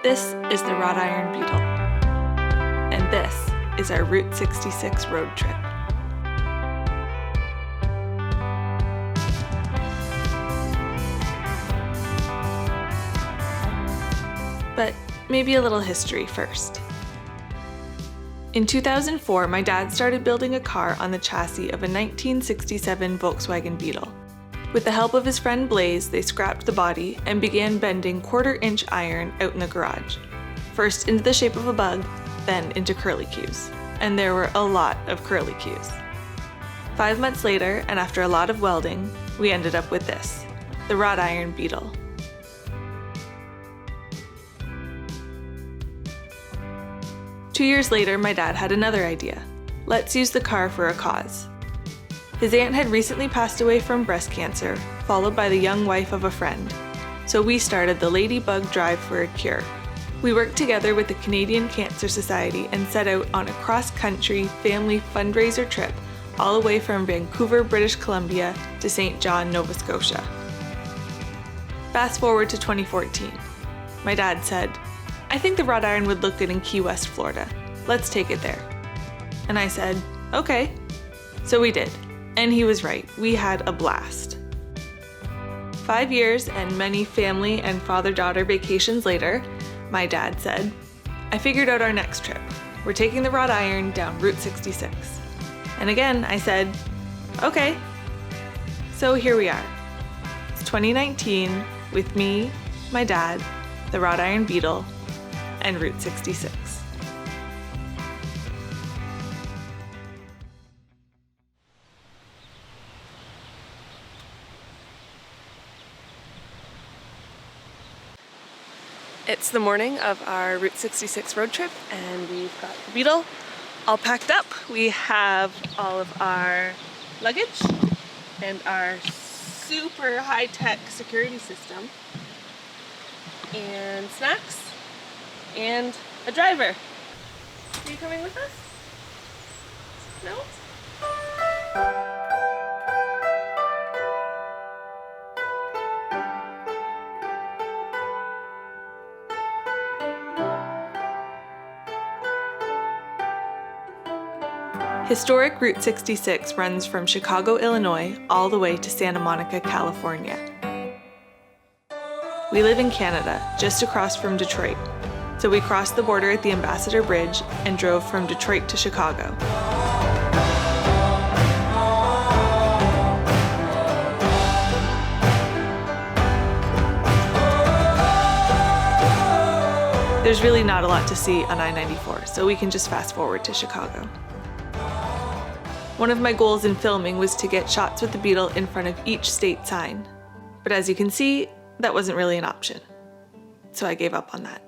This is the wrought iron beetle, and this is our Route 66 road trip. But maybe a little history first. In 2004, my dad started building a car on the chassis of a 1967 Volkswagen Beetle. With the help of his friend Blaze, they scrapped the body and began bending quarter-inch iron out in the garage. First into the shape of a bug, then into curlicues. And there were a lot of curlicues. 5 months later, and after a lot of welding, we ended up with this, the wrought iron Beetle. Two years later, my dad had another idea. Let's use the car for a cause. His aunt had recently passed away from breast cancer, followed by the young wife of a friend. So we started the Ladybug Drive for a Cure. We worked together with the Canadian Cancer Society and set out on a cross-country family fundraiser trip all the way from Vancouver, British Columbia to St. John, Nova Scotia. Fast forward to 2014. My dad said, "I think the wrought iron would look good in Key West, Florida. Let's take it there." And I said, "Okay." So we did. And he was right. We had a blast. 5 years and many family and father-daughter vacations later, my dad said, "I figured out our next trip. We're taking the wrought iron down Route 66. And again, I said, "Okay." So here we are. It's 2019 with me, my dad, the wrought iron Beetle, and Route 66. It's the morning of our Route 66 road trip, and we've got the Beetle all packed up. We have all of our luggage and our super high-tech security system, and snacks, and a driver. Are you coming with us? No? Historic Route 66 runs from Chicago, Illinois, all the way to Santa Monica, California. We live in Canada, just across from Detroit, so we crossed the border at the Ambassador Bridge and drove from Detroit to Chicago. There's really not a lot to see on I-94, so we can just fast forward to Chicago. One of my goals in filming was to get shots with the Beetle in front of each state sign. But as you can see, that wasn't really an option. So I gave up on that.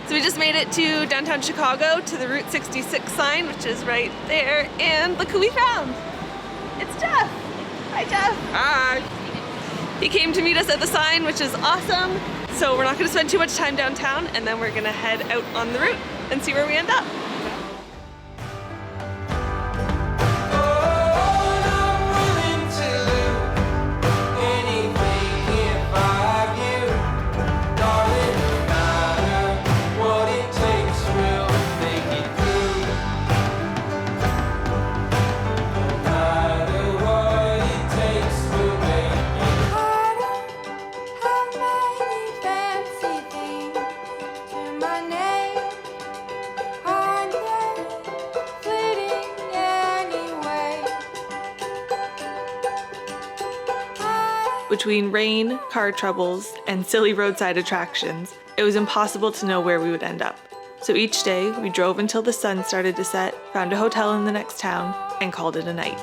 So we just made it to downtown Chicago to the Route 66 sign, which is right there, and look who we found! It's Jeff! Hi Jeff! Hi! He came to meet us at the sign, which is awesome. So we're not going to spend too much time downtown, and then we're going to head out on the route and see where we end up. Between rain, car troubles, and silly roadside attractions, it was impossible to know where we would end up. So each day, we drove until the sun started to set, found a hotel in the next town, and called it a night.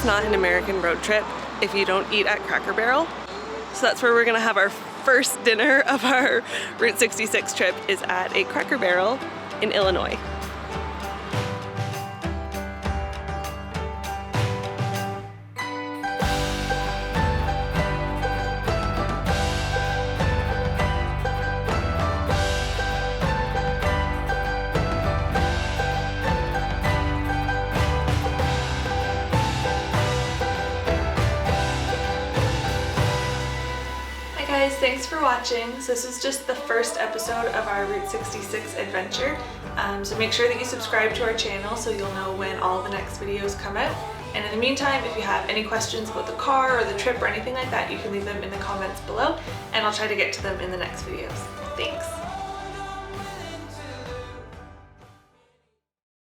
not an American road trip if you don't eat at Cracker Barrel. So that's where we're gonna have our first dinner of our Route 66 trip, is at a Cracker Barrel in Illinois. Thanks for watching. So this is just the first episode of our Route 66 adventure. So make sure that you subscribe to our channel so you'll know when all the next videos come out. And in the meantime, if you have any questions about the car or the trip or anything like that, you can leave them in the comments below and I'll try to get to them in the next videos. Thanks!